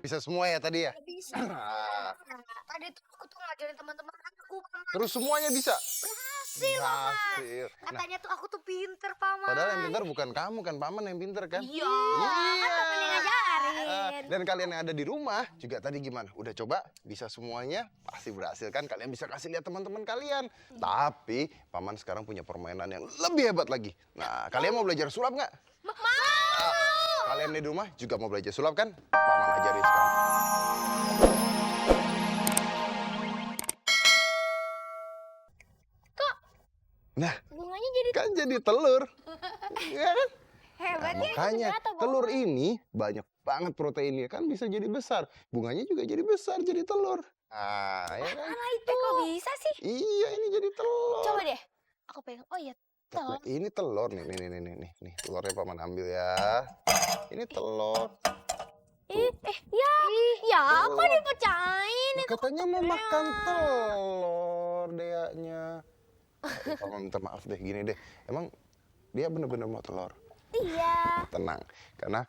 bisa semua ya tadi ya? Nggak bisa. Tadi tuh aku tuh ngajarin teman-teman aku, Paman. Terus semuanya bisa? Berhasil, Paman. Berhasil. Nah, Katanya tuh aku tuh pinter, Paman. padahal yang pintar bukan kamu kan, Paman yang pintar kan? Iya, kan Paman yang ngajarin. Dan kalian yang ada di rumah juga tadi gimana? Udah coba bisa semuanya? Pasti berhasil kan? Kalian bisa kasih lihat teman-teman kalian. Tapi Paman sekarang punya permainan yang lebih hebat lagi. Nah, kalian mau belajar sulap nggak? Mau. Kalian di rumah juga mau belajar sulap kan? Paman ajarin sekarang. Kok Nah, bunganya jadi kan jadi telur. Ya kan? hebat Nah, ya? makanya Ternyata, telur ini banyak banget proteinnya kan bisa jadi besar. Bunganya juga jadi besar jadi telur. Ah, ya kan? Mana itu? Kok bisa sih? Iya, ini jadi telur. Coba deh. Aku pegang. Oh iya, Nah, telur. ini telur nih, nih, telurnya Paman ambil ya. Ini telur. Ya, kok Telur. dipecahin? Nah, katanya mau makan telur, Deanya. Paman minta maaf deh, gini deh. Emang dia bener-bener mau telur? Iya. Tenang, karena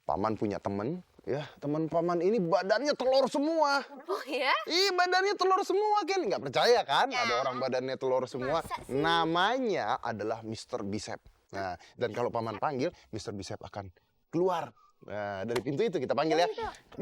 Paman punya temen, ya teman Paman ini badannya telur semua. Oh ya? Ih, badannya telur semua kan? Nggak percaya kan? Ada orang badannya telur semua. Masa sih? Namanya adalah Mr. Bicep. Nah, dan kalau Paman panggil, Mr. Bicep akan keluar. Nah, dari pintu itu kita panggil ya,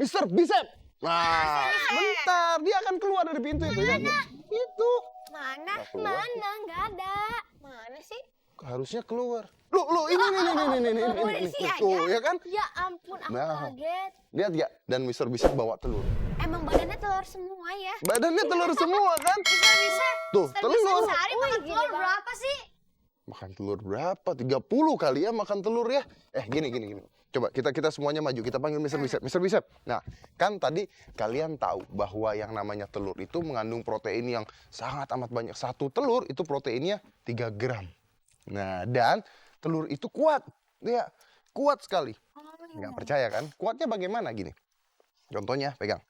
Mr. Bicep. Nah, bentar, dia akan keluar dari pintu itu. Kan? Itu. Mana? Nggak keluar. Mana? Nggak ada. Mana sih? Harusnya keluar. Loh, ini. Udah di sini Tuh, aja. ya kan? Ya ampun, aku Nah. kaget. Lihat ya, dan Mr. Bicep bawa telur. Emang badannya telur semua ya? Badannya telur semua kan? Bisa. Tuh, telur. Sehari makan telur berapa sih? Makan telur berapa? 30 kali ya makan telur ya. Gini. Coba kita semuanya maju, kita panggil Mr. Bicep. Mr. Bicep. Nah, kan tadi kalian tahu bahwa yang namanya telur itu mengandung protein yang sangat amat banyak. Satu telur itu proteinnya 3 gram. Nah, dan telur itu kuat. Ya, kuat sekali. Nggak percaya kan? Kuatnya bagaimana gini? Contohnya, pegang.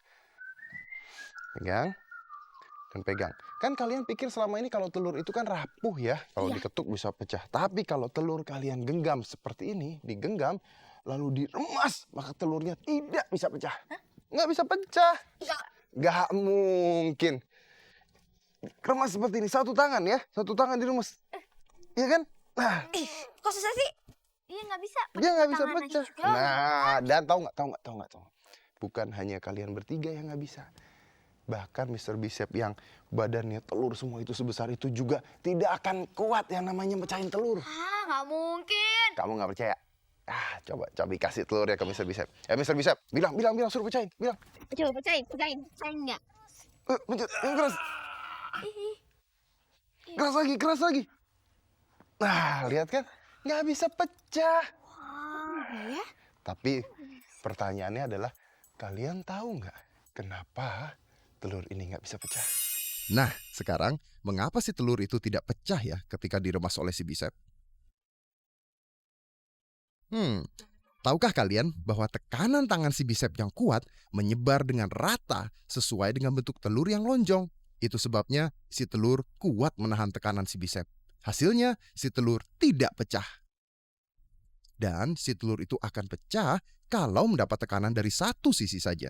Pegang. Dan pegang. Kan kalian pikir selama ini kalau telur itu kan rapuh ya. Kalau diketuk bisa pecah. Tapi kalau telur kalian genggam seperti ini, digenggam, lalu diremas, maka telurnya tidak bisa pecah. Nggak bisa pecah. Nggak mungkin. Remas seperti ini, satu tangan ya. Satu tangan diremas. Iya kan? Nah, Kok susah sih? Iya nggak bisa. dia nggak bisa tangan aja pecah. juga. Nah, dan tahu nggak? Bukan hanya kalian bertiga yang nggak bisa. Bahkan Mr. Bicep yang badannya telur semua itu sebesar itu juga tidak akan kuat yang namanya mecahin telur. Nggak mungkin. Kamu nggak percaya? Coba kasih telur ya ke Mr. Bicep. Mr. Bicep, bilang, suruh pecahin, bilang. Coba pecahin nggak? Pencet, yang keras. Keras lagi. Nah, lihat kan? Nggak bisa pecah. Ya? Tapi pertanyaannya adalah, kalian tahu nggak kenapa telur ini nggak bisa pecah? Nah, sekarang mengapa si telur itu tidak pecah ya ketika diremas oleh si Bicep? Tahukah kalian bahwa tekanan tangan si Bicep yang kuat menyebar dengan rata sesuai dengan bentuk telur yang lonjong? Itu sebabnya si telur kuat menahan tekanan si Bicep. Hasilnya, si telur tidak pecah. Dan si telur itu akan pecah kalau mendapat tekanan dari satu sisi saja.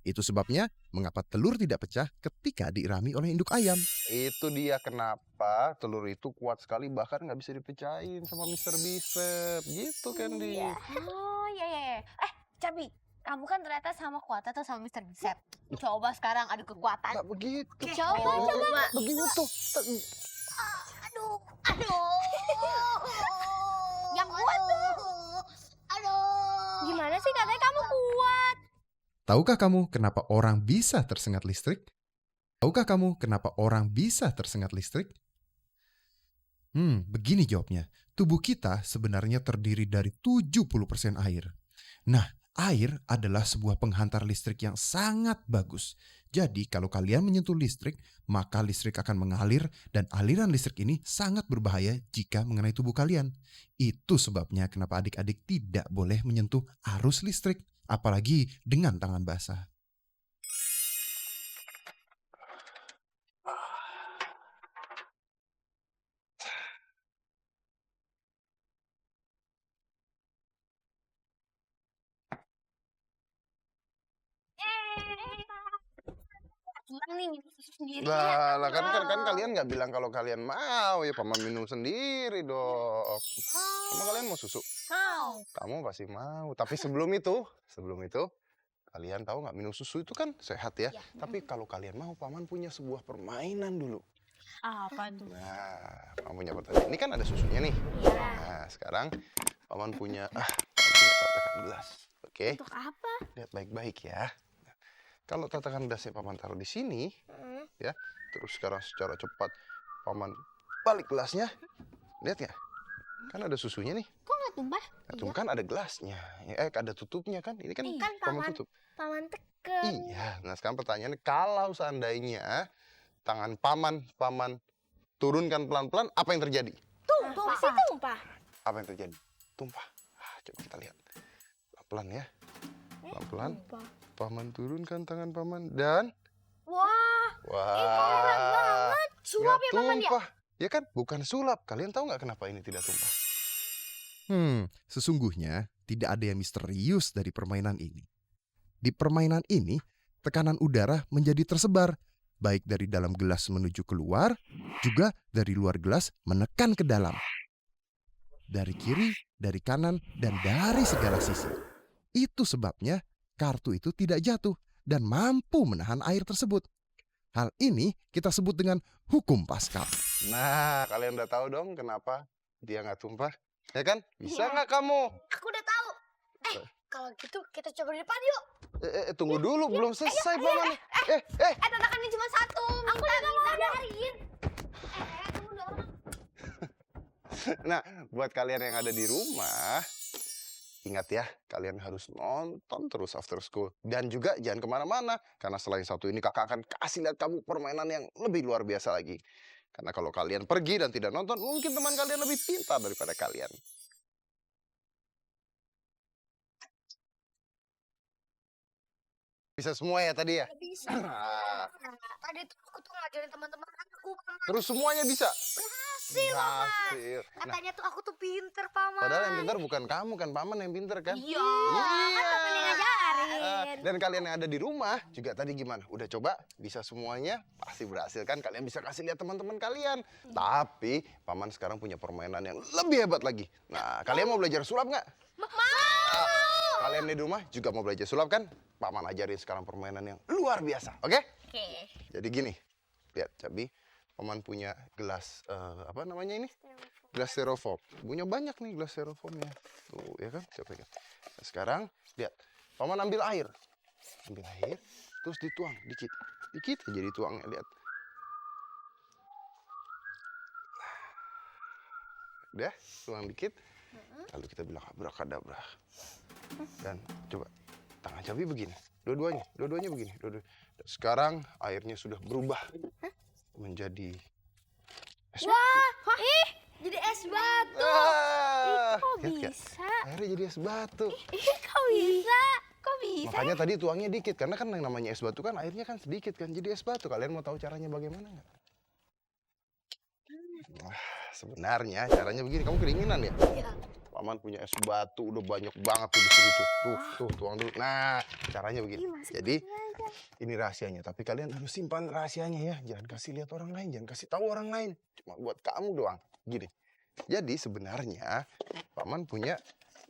Itu sebabnya mengapa telur tidak pecah ketika diirami oleh induk ayam. Itu dia kenapa telur itu kuat sekali, bahkan nggak bisa dipecahin sama Mr. Bicep. Gitu kan, Di. Oh iya. Cabi, kamu kan ternyata sama kuatnya tuh sama Mr. Bicep. Coba sekarang adu kekuatan. Nggak begitu. Coba. Begitu. Aduh. Yang kuat tuh. Aduh. Gimana sih katanya kamu kuat? Tahukah kamu kenapa orang bisa tersengat listrik? Begini jawabnya. Tubuh kita sebenarnya terdiri dari 70% air. Nah, air adalah sebuah penghantar listrik yang sangat bagus. Jadi, kalau kalian menyentuh listrik, maka listrik akan mengalir dan aliran listrik ini sangat berbahaya jika mengenai tubuh kalian. Itu sebabnya kenapa adik-adik tidak boleh menyentuh arus listrik, apalagi dengan tangan basah. curang nih minum susu sendiri. Lah kan kalian nggak bilang kalau kalian mau ya paman minum sendiri dong. Emang kalian mau susu? Mau. Kamu pasti mau. Tapi sebelum itu kalian tahu nggak minum susu itu kan sehat ya. Ya. Tapi kalau kalian mau, paman punya sebuah permainan dulu. Apa tuh? Nah, paman punya pertanyaan. Ini kan ada susunya nih. Iya. Nah, sekarang paman punya tatakan gelas. Oke. Untuk apa? Lihat baik-baik ya. Nah, kalau tatakan gelasnya paman taruh di sini, ya. Terus sekarang secara cepat paman balik gelasnya. Lihat nggak? Kan ada susunya nih. Kok nggak tumpah? Tuh kan ada gelasnya. Ada tutupnya kan. Ini kan Kan paman tutup. paman tekan. Iya. Nah, sekarang pertanyaannya kalau seandainya tangan paman turunkan pelan-pelan, apa yang terjadi? Tumpah. Apa yang terjadi? Tumpah. Coba kita lihat. Pelan-pelan ya. Pelan-pelan. Paman turunkan tangan paman dan Wah. wah. Suap nggak ya paman ya? tumpah. Ya kan? Bukan sulap. Kalian tahu nggak kenapa ini tidak tumpah? Sesungguhnya tidak ada yang misterius dari permainan ini. Di permainan ini, tekanan udara menjadi tersebar, baik dari dalam gelas menuju keluar, juga dari luar gelas menekan ke dalam. Dari kiri, dari kanan, dan dari segala sisi. Itu sebabnya kartu itu tidak jatuh dan mampu menahan air tersebut. Hal ini kita sebut dengan hukum Pascal. Nah, kalian udah tahu dong kenapa dia nggak tumpah? Ya kan? Bisa nggak kamu? Aku udah tahu. Kalau gitu kita coba di depan yuk. Tunggu dulu, belum selesai paman. Tatakannya cuma satu. Aku udah mau ngajarin. Tunggu dong. Nah, buat kalian yang ada di rumah, ingat ya, kalian harus nonton terus After School. Dan juga jangan kemana-mana, karena selain satu ini kakak akan kasih lihat kamu permainan yang lebih luar biasa lagi. Karena kalau kalian pergi dan tidak nonton, mungkin teman kalian lebih pintar daripada kalian. Bisa semua ya tadi ya? Bisa. Tadi tuh aku tuh ngajarin teman-teman aku. Terus semuanya bisa? Berhasil, Berhasil. Nah, Katanya tuh aku tuh pinter, Paman. padahal yang pintar bukan kamu kan, paman yang pintar kan? Iya. Iya. Kan Paman yang ngajarin. Dan kalian yang ada di rumah juga tadi gimana? Udah coba? Bisa semuanya? Pasti berhasil kan? Kalian bisa kasih lihat teman-teman kalian. Tapi paman sekarang punya permainan yang lebih hebat lagi. Nah, kalian mau belajar sulap nggak? Mau. Kalian di rumah juga mau belajar sulap kan? Paman ajarin sekarang permainan yang luar biasa, oke? Oke. Jadi gini, lihat Cabi, paman punya gelas apa namanya ini? Gelas styrofoam. Punya banyak nih gelas styrofoamnya. Tuh, ya kan? Coba lihat. Nah, sekarang lihat, paman ambil air, terus dituang dikit, dikit aja dituangnya. Lihat. Udah, tuang dikit. Lalu kita bilang abrakadabra. Dan coba tangan Cabi begini, dua-duanya begini. Dan sekarang airnya sudah berubah menjadi es batu. Jadi es batu. Kok Bisa. Airnya jadi es batu. Kok bisa? Kok bisa? Makanya tadi tuangnya dikit, karena kan yang namanya es batu kan airnya kan sedikit kan, jadi es batu. Kalian mau tahu caranya bagaimana nggak? Sebenarnya caranya begini, kamu keinginan ya? Iya. Paman punya es batu udah banyak banget tuh di situ tuh. Tuh, tuang dulu. Nah, caranya begini. Jadi ini rahasianya, tapi kalian harus simpan rahasianya ya. Jangan kasih lihat orang lain, jangan kasih tahu orang lain. Cuma buat kamu doang. Gini. Jadi sebenarnya paman punya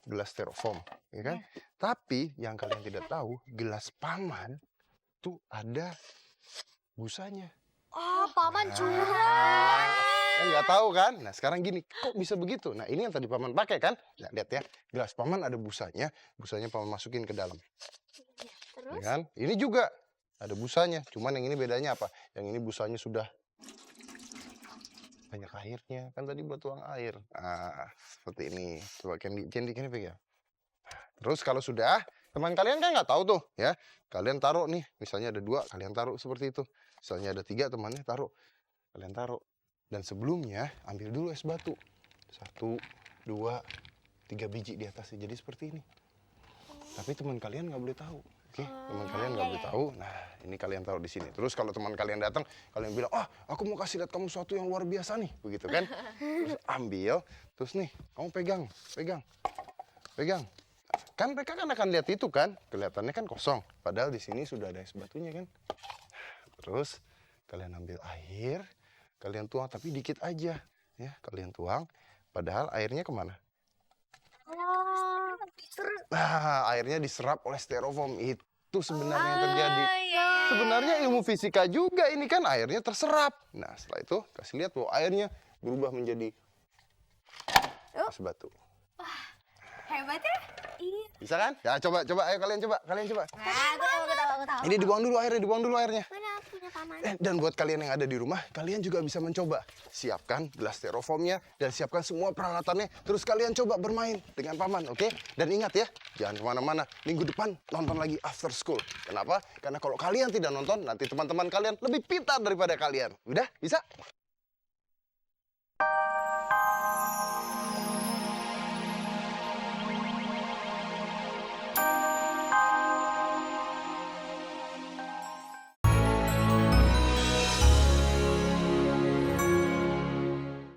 gelas styrofoam, ya kan? Tapi yang kalian tidak tahu, gelas paman tuh ada busanya. Oh, Paman curang. Nggak tahu kan? Nah sekarang gini, kok bisa begitu? Nah ini yang tadi paman pakai kan? Nah lihat ya, gelas paman ada busanya paman masukin ke dalam. Terus? Ya kan? Ini juga ada busanya, cuman yang ini bedanya apa? Yang ini busanya sudah banyak airnya, kan tadi buat tuang air. Nah seperti ini, coba Candy pegang. Terus kalau sudah, teman kalian kan nggak tahu tuh ya. Kalian taruh nih, misalnya ada 2, kalian taruh seperti itu. Misalnya ada 3 temannya taruh, kalian taruh. Dan sebelumnya ambil dulu es batu. 1, 2, 3 biji di atasnya. Jadi seperti ini. Tapi teman kalian nggak boleh tahu. Oke, teman kalian nggak boleh tahu. Nah, ini kalian taruh di sini. Terus kalau teman kalian datang, kalian bilang, aku mau kasih lihat kamu sesuatu yang luar biasa nih, begitu kan? Terus ambil, terus nih, kamu pegang. Kan mereka kan akan lihat itu kan, kelihatannya kan kosong. Padahal di sini sudah ada es batunya kan. Terus kalian ambil air, kalian tuang tapi dikit aja, ya. Kalian tuang, padahal airnya kemana? Nah, airnya diserap oleh styrofoam. Itu sebenarnya yang terjadi. Iya. Sebenarnya ilmu fisika juga ini kan airnya terserap. Nah, setelah itu kasih lihat bahwa airnya berubah menjadi es batu. Hebat ya? Iya. Bisa kan? Ya coba ayo kalian coba. Nah, aku tahu. Ini dibuang dulu airnya. Mana punya paman? Dan buat kalian yang ada di rumah, kalian juga bisa mencoba. Siapkan gelas styrofoamnya dan siapkan semua peralatannya. Terus kalian coba bermain dengan paman, oke? Dan ingat ya, jangan kemana-mana. Minggu depan nonton lagi After School. Kenapa? Karena kalau kalian tidak nonton, nanti teman-teman kalian lebih pintar daripada kalian. Udah? Bisa?